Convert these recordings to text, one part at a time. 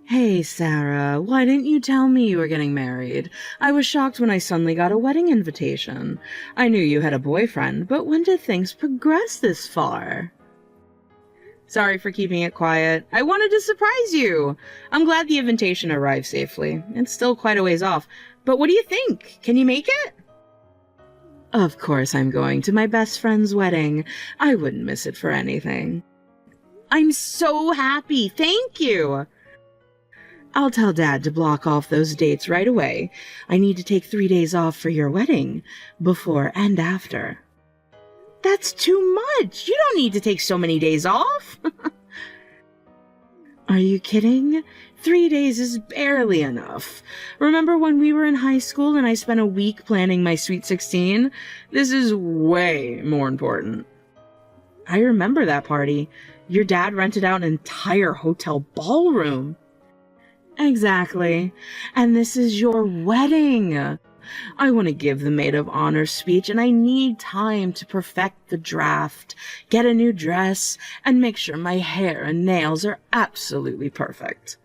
Hey, Sarah, why didn't you tell me you were getting married? I was shocked when I suddenly got a wedding invitation. I knew you had a boyfriend, but when did things progress this far? Sorry for keeping it quiet. I wanted to surprise you. I'm glad the invitation arrived safely. It's still quite a ways off. But what do you think? Can you make it? Of course I'm going to my best friend's wedding. I wouldn't miss it for anything. I'm so happy. Thank you. I'll tell Dad to block off those dates right away. I need to take 3 days off for your wedding, before and after. That's too much. You don't need to take so many days off. Are you kidding? 3 days is barely enough. Remember when we were in high school and I spent a week planning my Sweet 16? This is way more important. I remember that party. Your dad rented out an entire hotel ballroom. Exactly. And this is your wedding. I want to give the maid of honor speech, and I need time to perfect the draft, get a new dress, and make sure my hair and nails are absolutely perfect.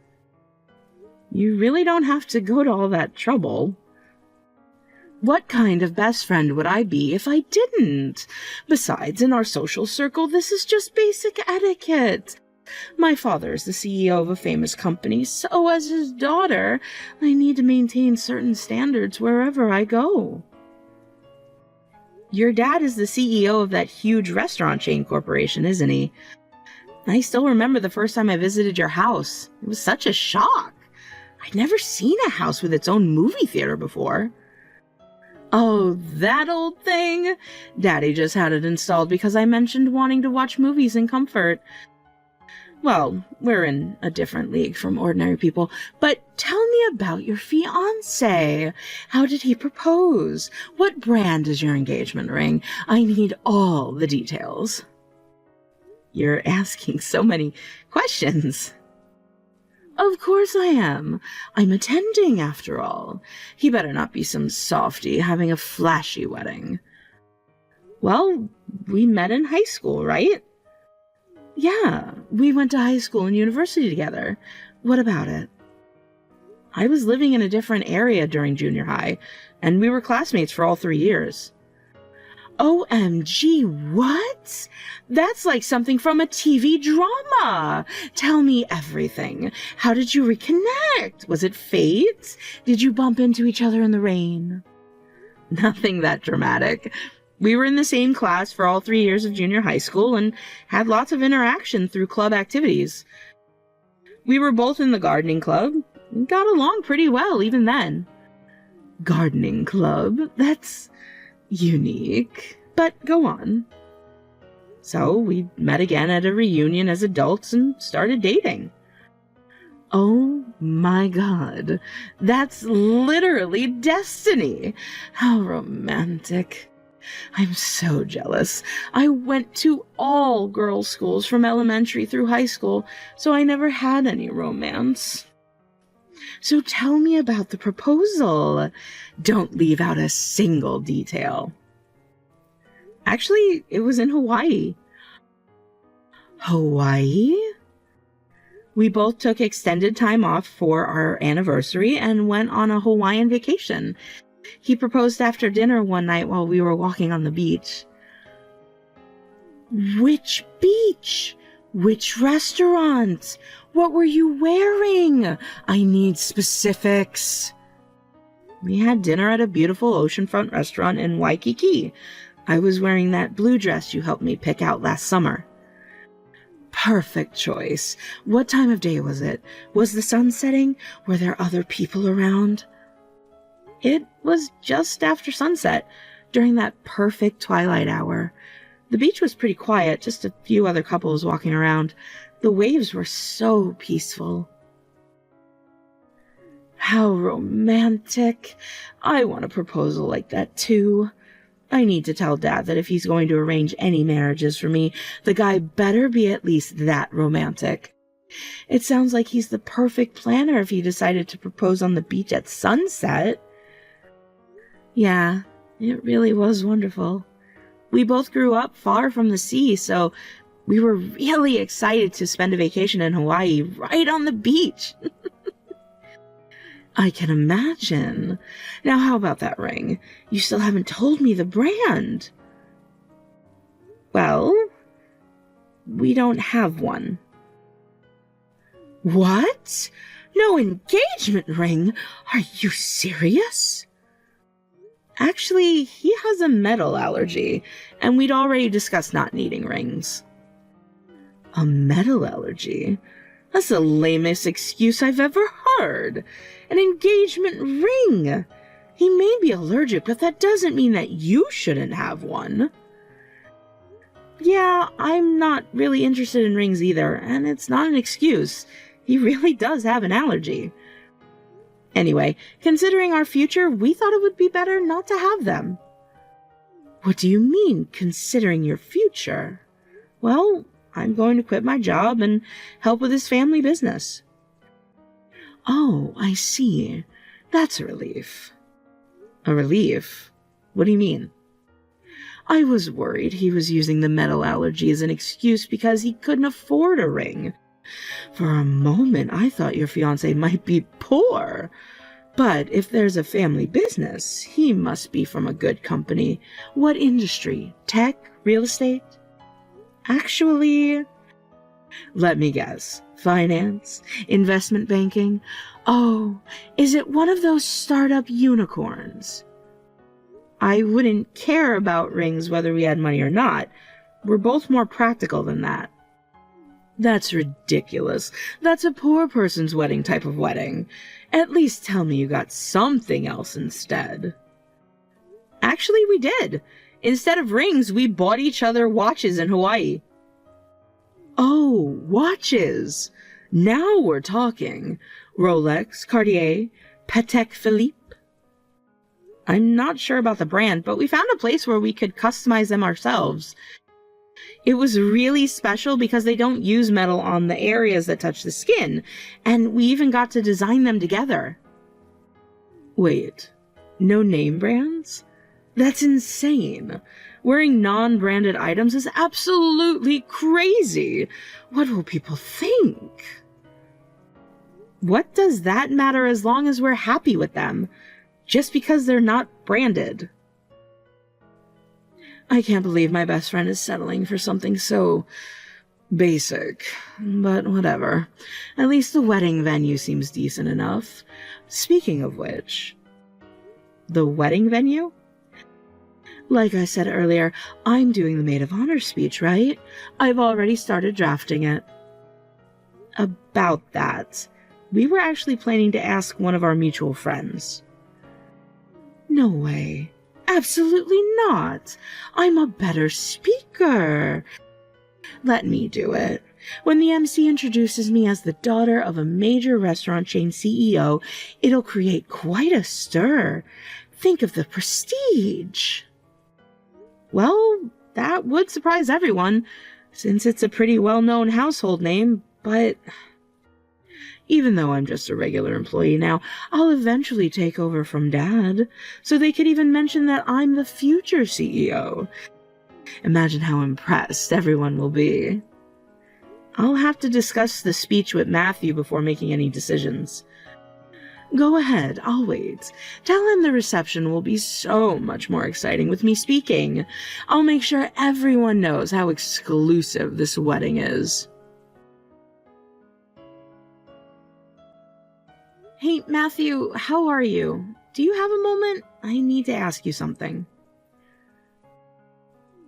You really don't have to go to all that trouble. What kind of best friend would I be if I didn't? Besides, in our social circle, this is just basic etiquette. My father is the CEO of a famous company, so as his daughter, I need to maintain certain standards wherever I go. Your dad is the CEO of that huge restaurant chain corporation, isn't he? I still remember the first time I visited your house. It was such a shock. I'd never seen a house with its own movie theater before. Oh, that old thing? Daddy just had it installed because I mentioned wanting to watch movies in comfort. Well, we're in a different league from ordinary people, but tell me about your fiancé. How did he propose? What brand is your engagement ring? I need all the details. You're asking so many questions. Of course I am. I'm attending, after all. He better not be some softy having a flashy wedding. Well, we met in high school, right? Yeah, we went to high school and university together. What about it? I was living in a different area during junior high, and we were classmates for all 3 years. OMG, what? That's like something from a TV drama. Tell me everything. How did you reconnect? Was it fate? Did you bump into each other in the rain? Nothing that dramatic. We were in the same class for all 3 years of junior high school and had lots of interaction through club activities. We were both in the gardening club and got along pretty well even then. Gardening club? That's unique. But go on. So we met again at a reunion as adults and started dating. Oh my God. That's literally destiny. How romantic. I'm so jealous. I went to all girls' schools from elementary through high school, so I never had any romance. So tell me about the proposal. Don't leave out a single detail. Actually, it was in Hawaii. Hawaii? We both took extended time off for our anniversary and went on a Hawaiian vacation. He proposed after dinner one night while we were walking on the beach. Which beach? Which restaurant? What were you wearing? I need specifics. We had dinner at a beautiful oceanfront restaurant in Waikiki. I was wearing that blue dress you helped me pick out last summer. Perfect choice. What time of day was it? Was the sun setting? Were there other people around? It was just after sunset, during that perfect twilight hour. The beach was pretty quiet, just a few other couples walking around. The waves were so peaceful. How romantic. I want a proposal like that too. I need to tell Dad that if he's going to arrange any marriages for me, the guy better be at least that romantic. It sounds like he's the perfect planner if he decided to propose on the beach at sunset. Yeah, it really was wonderful. We both grew up far from the sea, so we were really excited to spend a vacation in Hawaii right on the beach. I can imagine. Now, how about that ring? You still haven't told me the brand. Well, we don't have one. What? No engagement ring? Are you serious? Actually, he has a metal allergy, and we'd already discussed not needing rings. A metal allergy? That's the lamest excuse I've ever heard. An engagement ring. He may be allergic, but that doesn't mean that you shouldn't have one. Yeah, I'm not really interested in rings either, and it's not an excuse. He really does have an allergy. Anyway, considering our future, we thought it would be better not to have them. What do you mean, considering your future? Well, I'm going to quit my job and help with his family business. Oh, I see. That's a relief. A relief? What do you mean? I was worried he was using the metal allergy as an excuse because he couldn't afford a ring. For a moment, I thought your fiancé might be poor. But if there's a family business, he must be from a good company. What industry? Tech? Real estate? Actually, let me guess. Finance? Investment banking? Oh, is it one of those startup unicorns? I wouldn't care about rings whether we had money or not. We're both more practical than that. That's ridiculous. That's a poor person's wedding type of wedding. At least tell me you got something else instead. Actually, we did. Instead of rings, we bought each other watches in Hawaii. Oh, watches. Now we're talking. Rolex, Cartier, Patek Philippe. I'm not sure about the brand, but we found a place where we could customize them ourselves. It was really special because they don't use metal on the areas that touch the skin, and we even got to design them together. Wait, no name brands? That's insane. Wearing non-branded items is absolutely crazy. What will people think? What does that matter as long as we're happy with them? Just because they're not branded. I can't believe my best friend is settling for something so basic, but whatever. At least the wedding venue seems decent enough. Speaking of which, the wedding venue? Like I said earlier, I'm doing the maid of honor speech, right? I've already started drafting it. About that, we were actually planning to ask one of our mutual friends. No way. Absolutely not. I'm a better speaker. Let me do it. When the MC introduces me as the daughter of a major restaurant chain CEO, it'll create quite a stir. Think of the prestige. Well, that would surprise everyone, since it's a pretty well-known household name, but even though I'm just a regular employee now, I'll eventually take over from Dad, so they could even mention that I'm the future CEO. Imagine how impressed everyone will be. I'll have to discuss the speech with Matthew before making any decisions. Go ahead, I'll wait. Tell him the reception will be so much more exciting with me speaking. I'll make sure everyone knows how exclusive this wedding is. Hey, Matthew, how are you? Do you have a moment? I need to ask you something.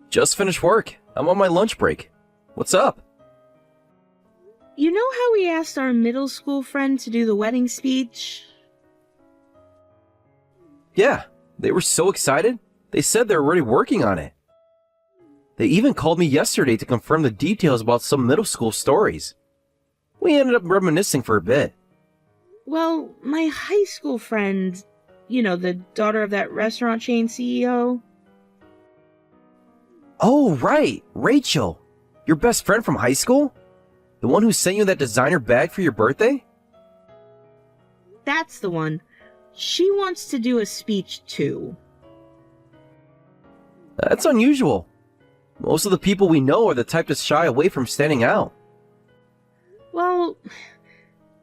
Just finished work. I'm on my lunch break. What's up? You know how we asked our middle school friend to do the wedding speech? Yeah, they were so excited. They said they're already working on it. They even called me yesterday to confirm the details about some middle school stories. We ended up reminiscing for a bit. Well, my high school friend, the daughter of that restaurant chain CEO. Oh, right, Rachel. Your best friend from high school? The one who sent you that designer bag for your birthday? That's the one. She wants to do a speech too. That's unusual. Most of the people we know are the type to shy away from standing out. Well,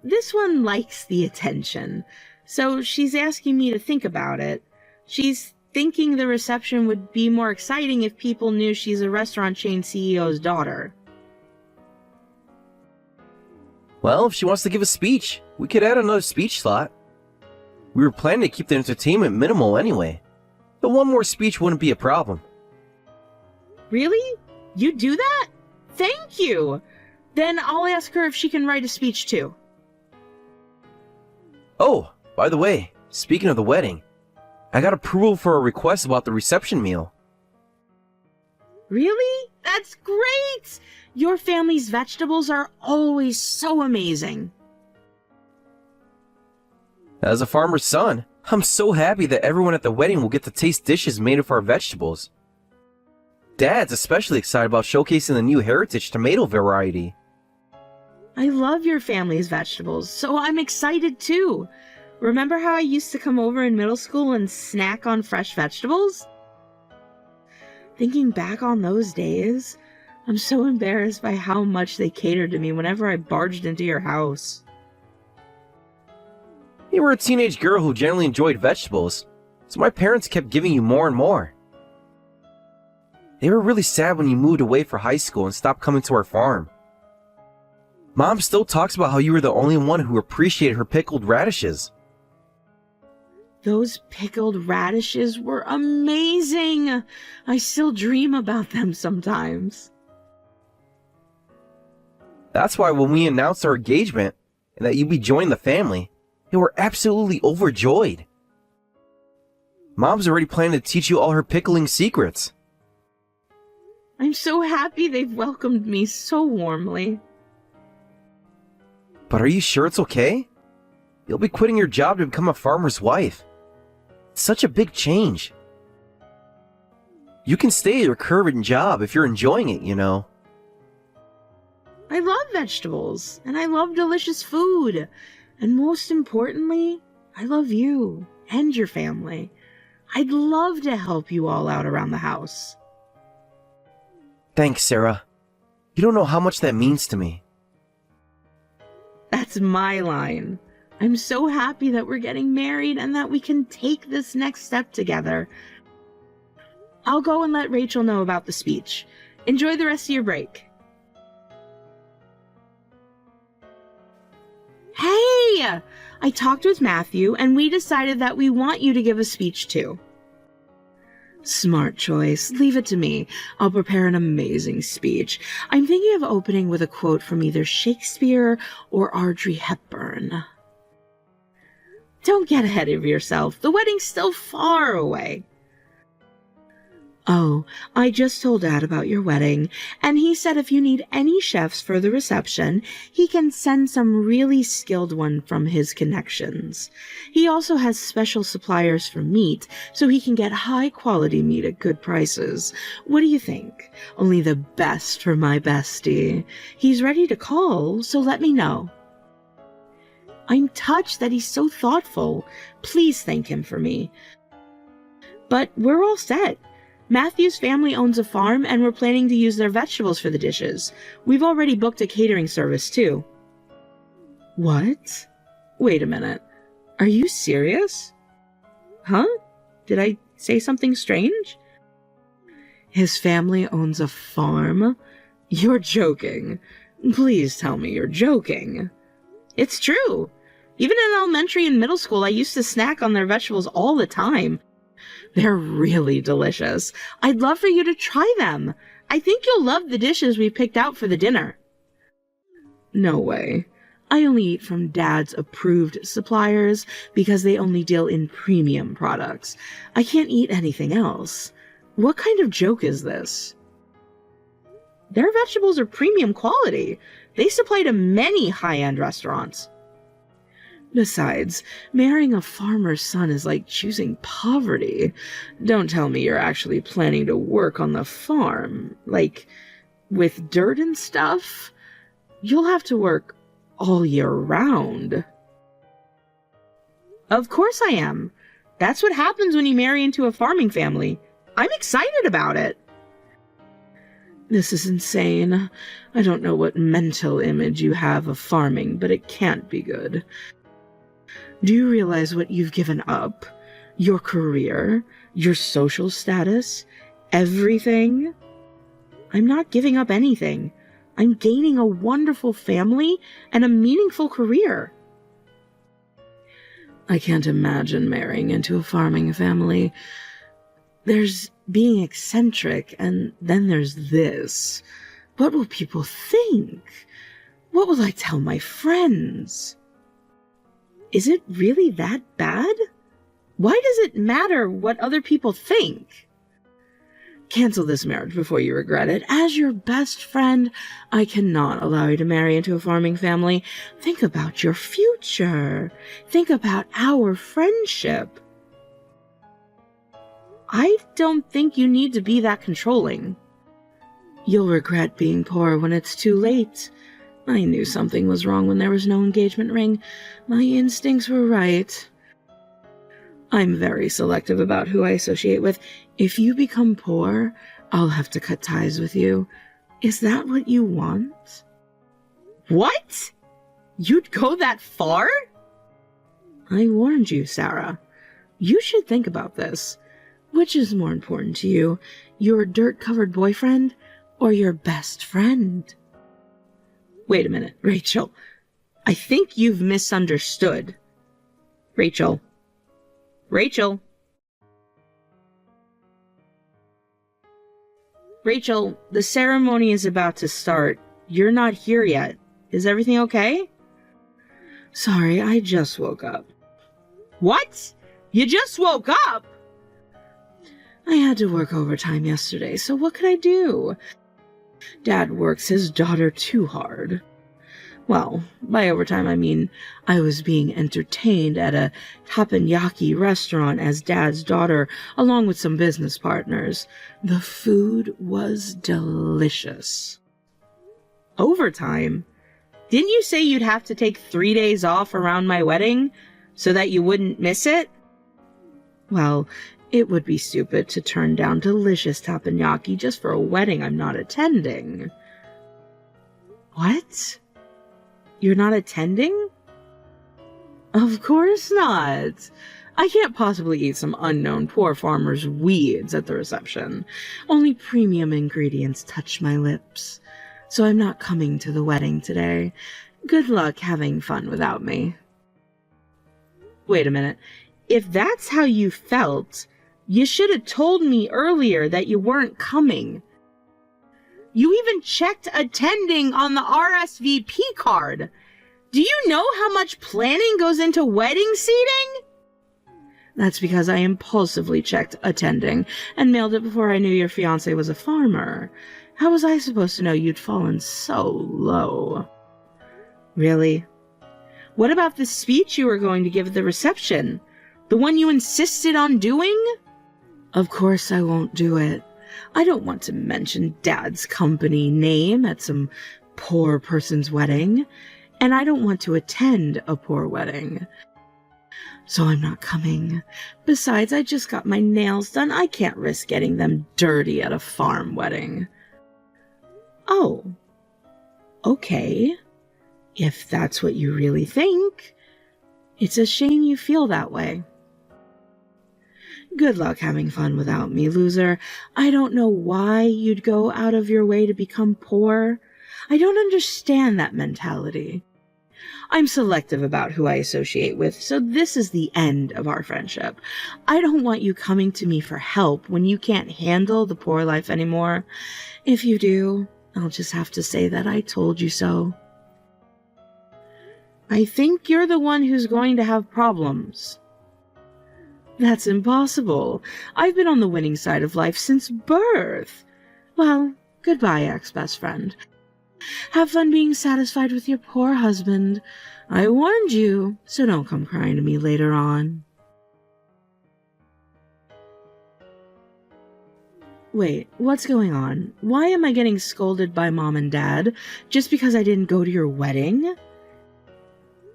this one likes the attention, So she's asking me to think about it. She's thinking the reception would be more exciting if people knew she's a restaurant chain CEO's daughter. Well, if she wants to give a speech, we could add another speech slot. We were planning to keep the entertainment minimal anyway, but one more speech wouldn't be a problem. Really? You do that? Thank you! Then I'll ask her if she can write a speech too. Oh, by the way, speaking of the wedding, I got approval for a request about the reception meal. Really? That's great! Your family's vegetables are always so amazing. As a farmer's son, I'm so happy that everyone at the wedding will get to taste dishes made of our vegetables. Dad's especially excited about showcasing the new heritage tomato variety. I love your family's vegetables, so I'm excited too. Remember how I used to come over in middle school and snack on fresh vegetables? Thinking back on those days, I'm so embarrassed by how much they catered to me whenever I barged into your house. You were a teenage girl who generally enjoyed vegetables, so my parents kept giving you more and more. They were really sad when you moved away for high school and stopped coming to our farm. Mom still talks about how you were the only one who appreciated her pickled radishes. Those pickled radishes were amazing! I still dream about them sometimes. That's why when we announced our engagement and that you'd be joining the family, they were absolutely overjoyed. Mom's already planning to teach you all her pickling secrets. I'm so happy they've welcomed me so warmly. But are you sure it's okay? You'll be quitting your job to become a farmer's wife. It's such a big change. You can stay at your current job if you're enjoying it, you know. I love vegetables, and I love delicious food. And most importantly, I love you and your family. I'd love to help you all out around the house. Thanks, Sarah. You don't know how much that means to me. That's my line. I'm so happy that we're getting married and that we can take this next step together. I'll go and let Rachel know about the speech. Enjoy the rest of your break. Hey! I talked with Matthew and we decided that we want you to give a speech too. Smart choice. Leave it to me. I'll prepare an amazing speech. I'm thinking of opening with a quote from either Shakespeare or Audrey Hepburn. Don't get ahead of yourself. The wedding's still far away. Oh, I just told Dad about your wedding, and he said if you need any chefs for the reception, he can send some really skilled one from his connections. He also has special suppliers for meat, so he can get high-quality meat at good prices. What do you think? Only the best for my bestie. He's ready to call, so let me know. I'm touched that he's so thoughtful. Please thank him for me. But we're all set. Matthew's family owns a farm, and we're planning to use their vegetables for the dishes. We've already booked a catering service, too. What? Wait a minute. Are you serious? Huh? Did I say something strange? His family owns a farm? You're joking. Please tell me you're joking. It's true. Even in elementary and middle school, I used to snack on their vegetables all the time. They're really delicious. I'd love for you to try them. I think you'll love the dishes we picked out for the dinner. No way. I only eat from Dad's approved suppliers because they only deal in premium products. I can't eat anything else. What kind of joke is this? Their vegetables are premium quality. They supply to many high-end restaurants. Besides, marrying a farmer's son is like choosing poverty. Don't tell me you're actually planning to work on the farm, like with dirt and stuff. You'll have to work all year round. Of course I am. That's what happens when you marry into a farming family. I'm excited about it. This is insane. I don't know what mental image you have of farming, but it can't be good. Do you realize what you've given up? Your career, your social status, everything? I'm not giving up anything. I'm gaining a wonderful family and a meaningful career. I can't imagine marrying into a farming family. There's being eccentric, and then there's this. What will people think? What will I tell my friends? Is it really that bad? Why does it matter what other people think? Cancel this marriage before you regret it. As your best friend, I cannot allow you to marry into a farming family. Think about your future. Think about our friendship. I don't think you need to be that controlling. You'll regret being poor when it's too late. I knew something was wrong when there was no engagement ring. My instincts were right. I'm very selective about who I associate with. If you become poor, I'll have to cut ties with you. Is that what you want? What? You'd go that far? I warned you, Sarah. You should think about this. Which is more important to you, your dirt-covered boyfriend or your best friend? Wait a minute, Rachel. I think you've misunderstood. Rachel. Rachel. Rachel, the ceremony is about to start. You're not here yet. Is everything okay? Sorry, I just woke up. What? You just woke up? I had to work overtime yesterday, so what could I do? Dad works his daughter too hard. Well, by overtime I mean I was being entertained at a teppanyaki restaurant as Dad's daughter, along with some business partners. The food was delicious. Overtime? Didn't you say you'd have to take 3 days off around my wedding so that you wouldn't miss it? Well, it would be stupid to turn down delicious teppanyaki just for a wedding I'm not attending. What? You're not attending? Of course not. I can't possibly eat some unknown poor farmer's weeds at the reception. Only premium ingredients touch my lips. So I'm not coming to the wedding today. Good luck having fun without me. Wait a minute. If that's how you felt, you should have told me earlier that you weren't coming. You even checked attending on the RSVP card. Do you know how much planning goes into wedding seating? That's because I impulsively checked attending and mailed it before I knew your fiancé was a farmer. How was I supposed to know you'd fallen so low? Really? What about the speech you were going to give at the reception? The one you insisted on doing? Of course I won't do it. I don't want to mention Dad's company name at some poor person's wedding, and I don't want to attend a poor wedding. So I'm not coming. Besides, I just got my nails done. I can't risk getting them dirty at a farm wedding. Oh, okay. If that's what you really think, it's a shame you feel that way. Good luck having fun without me, loser. I don't know why you'd go out of your way to become poor. I don't understand that mentality. I'm selective about who I associate with, so this is the end of our friendship. I don't want you coming to me for help when you can't handle the poor life anymore. If you do, I'll just have to say that I told you so. I think you're the one who's going to have problems. That's impossible. I've been on the winning side of life since birth. Well, goodbye, ex-best friend. Have fun being satisfied with your poor husband. I warned you, so don't come crying to me later on. Wait, what's going on? Why am I getting scolded by Mom and Dad just because I didn't go to your wedding?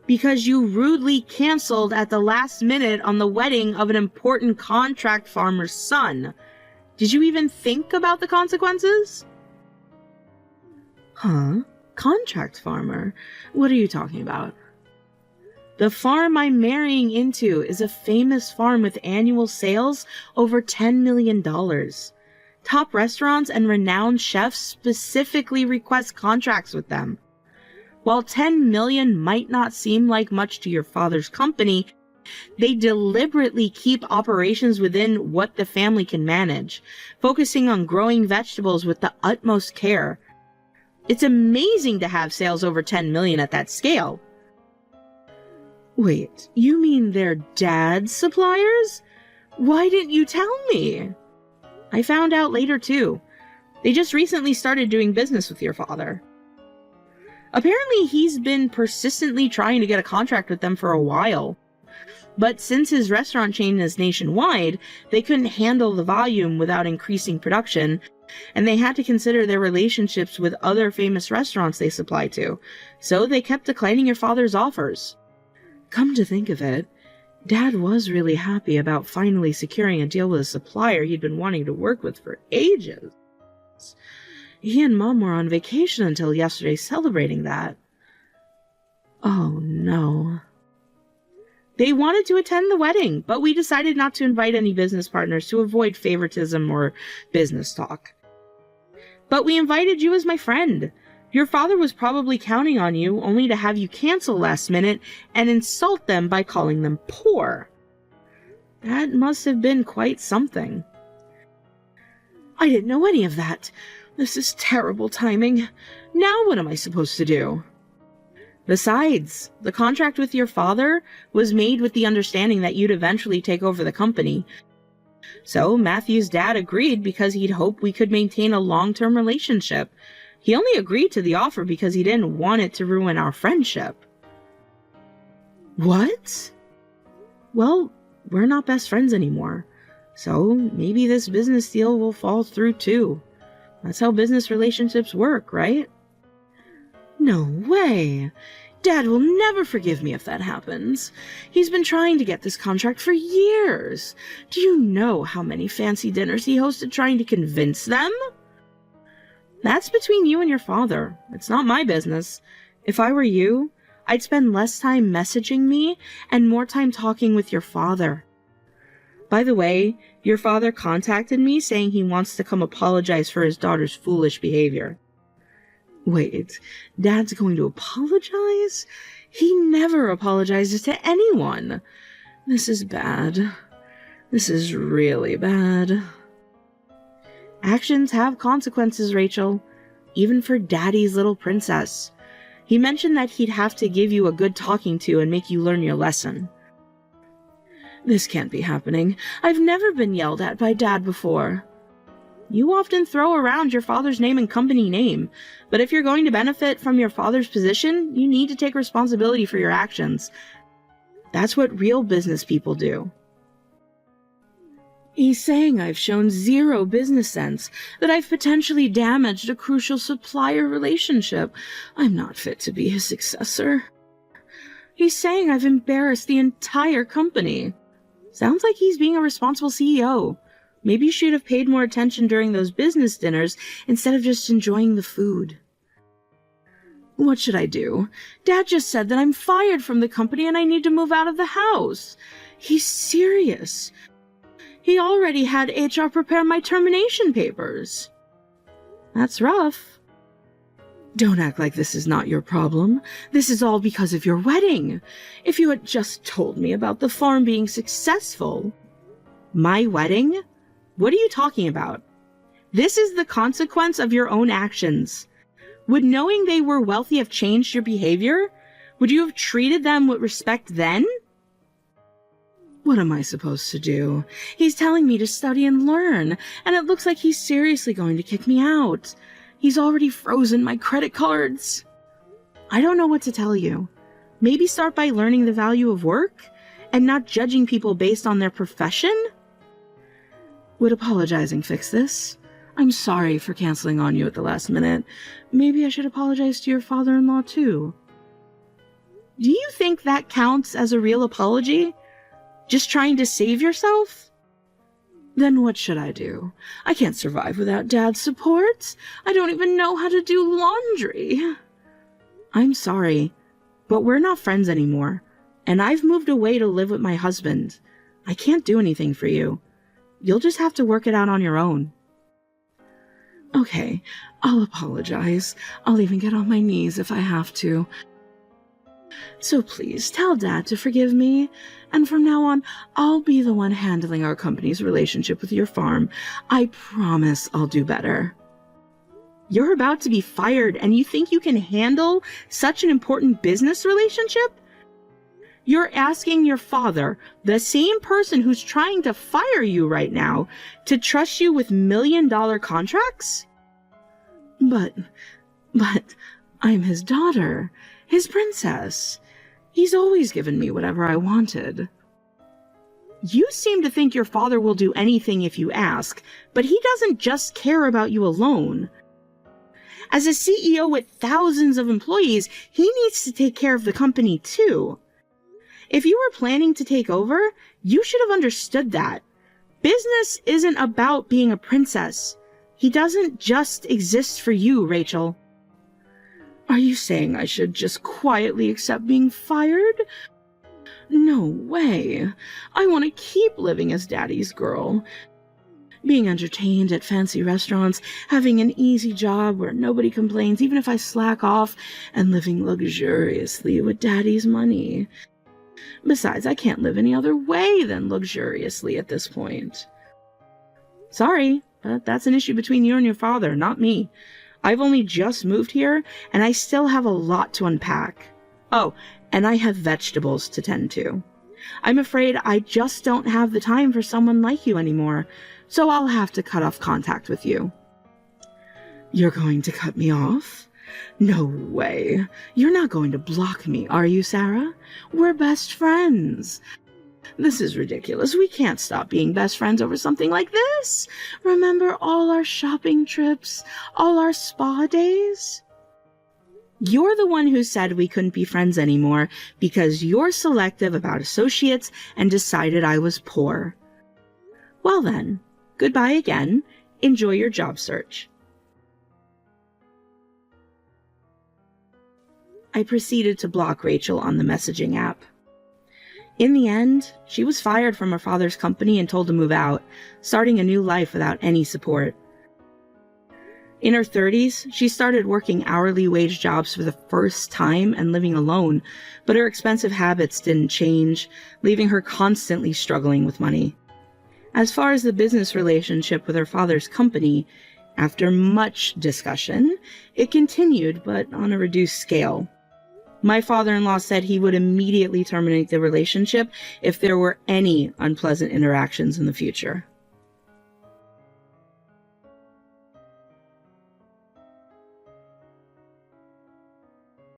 Because you rudely canceled at the last minute on the wedding of an important contract farmer's son. Did you even think about the consequences? Huh? Contract farmer? What are you talking about? The farm I'm marrying into is a famous farm with annual sales over $10 million. Top restaurants and renowned chefs specifically request contracts with them. While $10 million might not seem like much to your father's company, they deliberately keep operations within what the family can manage, focusing on growing vegetables with the utmost care. It's amazing to have sales over $10 million at that scale. Wait, you mean they're dad's suppliers? Why didn't you tell me? I found out later too. They just recently started doing business with your father. Apparently he's been persistently trying to get a contract with them for a while. But since his restaurant chain is nationwide, they couldn't handle the volume without increasing production, and they had to consider their relationships with other famous restaurants they supply to, so they kept declining your father's offers. Come to think of it, Dad was really happy about finally securing a deal with a supplier he'd been wanting to work with for ages. He and Mom were on vacation until yesterday celebrating that. Oh no. They wanted to attend the wedding, but we decided not to invite any business partners to avoid favoritism or business talk. But we invited you as my friend. Your father was probably counting on you, only to have you cancel last minute and insult them by calling them poor. That must have been quite something. I didn't know any of that. This is terrible timing. Now what am I supposed to do? Besides, the contract with your father was made with the understanding that you'd eventually take over the company. So Matthew's dad agreed because he'd hoped we could maintain a long-term relationship. He only agreed to the offer because he didn't want it to ruin our friendship. What? Well, we're not best friends anymore. So maybe this business deal will fall through too. That's how business relationships work, right? No way. Dad will never forgive me if that happens. He's been trying to get this contract for years. Do you know how many fancy dinners he hosted trying to convince them? That's between you and your father. It's not my business. If I were you, I'd spend less time messaging me and more time talking with your father. By the way, your father contacted me saying he wants to come apologize for his daughter's foolish behavior. Wait, Dad's going to apologize? He never apologizes to anyone. This is bad. This is really bad. Actions have consequences, Rachel. Even for Daddy's little princess. He mentioned that he'd have to give you a good talking to and make you learn your lesson. This can't be happening. I've never been yelled at by Dad before. You often throw around your father's name and company name, but if you're going to benefit from your father's position, you need to take responsibility for your actions. That's what real business people do. He's saying I've shown zero business sense, that I've potentially damaged a crucial supplier relationship. I'm not fit to be his successor. He's saying I've embarrassed the entire company. Sounds like he's being a responsible CEO. Maybe you should have paid more attention during those business dinners instead of just enjoying the food. What should I do? Dad just said that I'm fired from the company and I need to move out of the house. He's serious. He already had HR prepare my termination papers. That's rough. Don't act like this is not your problem. This is all because of your wedding. If you had just told me about the farm being successful. My wedding? What are you talking about? This is the consequence of your own actions. Would knowing they were wealthy have changed your behavior? Would you have treated them with respect then? What am I supposed to do? He's telling me to study and learn, and it looks like he's seriously going to kick me out. He's already frozen my credit cards. I don't know what to tell you. Maybe start by learning the value of work and not judging people based on their profession? Would apologizing fix this? I'm sorry for canceling on you at the last minute. Maybe I should apologize to your father-in-law too. Do you think that counts as a real apology? Just trying to save yourself? Then what should I do? I can't survive without Dad's support. I don't even know how to do laundry. I'm sorry, but we're not friends anymore. And I've moved away to live with my husband. I can't do anything for you. You'll just have to work it out on your own. Okay, I'll apologize. I'll even get on my knees if I have to. So please tell Dad to forgive me, and from now on, I'll be the one handling our company's relationship with your farm. I promise I'll do better. You're about to be fired, and you think you can handle such an important business relationship? You're asking your father, the same person who's trying to fire you right now, to trust you with million-dollar contracts? But I'm his daughter, his princess. He's always given me whatever I wanted. You seem to think your father will do anything if you ask, but he doesn't just care about you alone. As a CEO with thousands of employees, he needs to take care of the company too. If you were planning to take over, you should have understood that. Business isn't about being a princess. He doesn't just exist for you, Rachel. Are you saying I should just quietly accept being fired? No way. I want to keep living as Daddy's girl. Being entertained at fancy restaurants, having an easy job where nobody complains even if I slack off, and living luxuriously with Daddy's money. Besides, I can't live any other way than luxuriously at this point. Sorry, but that's an issue between you and your father, not me. I've only just moved here, and I still have a lot to unpack. Oh, and I have vegetables to tend to. I'm afraid I just don't have the time for someone like you anymore, so I'll have to cut off contact with you. You're going to cut me off? No way. You're not going to block me, are you, Sarah? We're best friends. This is ridiculous. We can't stop being best friends over something like this. Remember all our shopping trips, all our spa days? You're the one who said we couldn't be friends anymore because you're selective about associates and decided I was poor. Well then, goodbye again. Enjoy your job search. I proceeded to block Rachel on the messaging app. In the end, she was fired from her father's company and told to move out, starting a new life without any support. In her 30s, she started working hourly wage jobs for the first time and living alone, but her expensive habits didn't change, leaving her constantly struggling with money. As far as the business relationship with her father's company, after much discussion, it continued, but on a reduced scale. My father-in-law said he would immediately terminate the relationship if there were any unpleasant interactions in the future.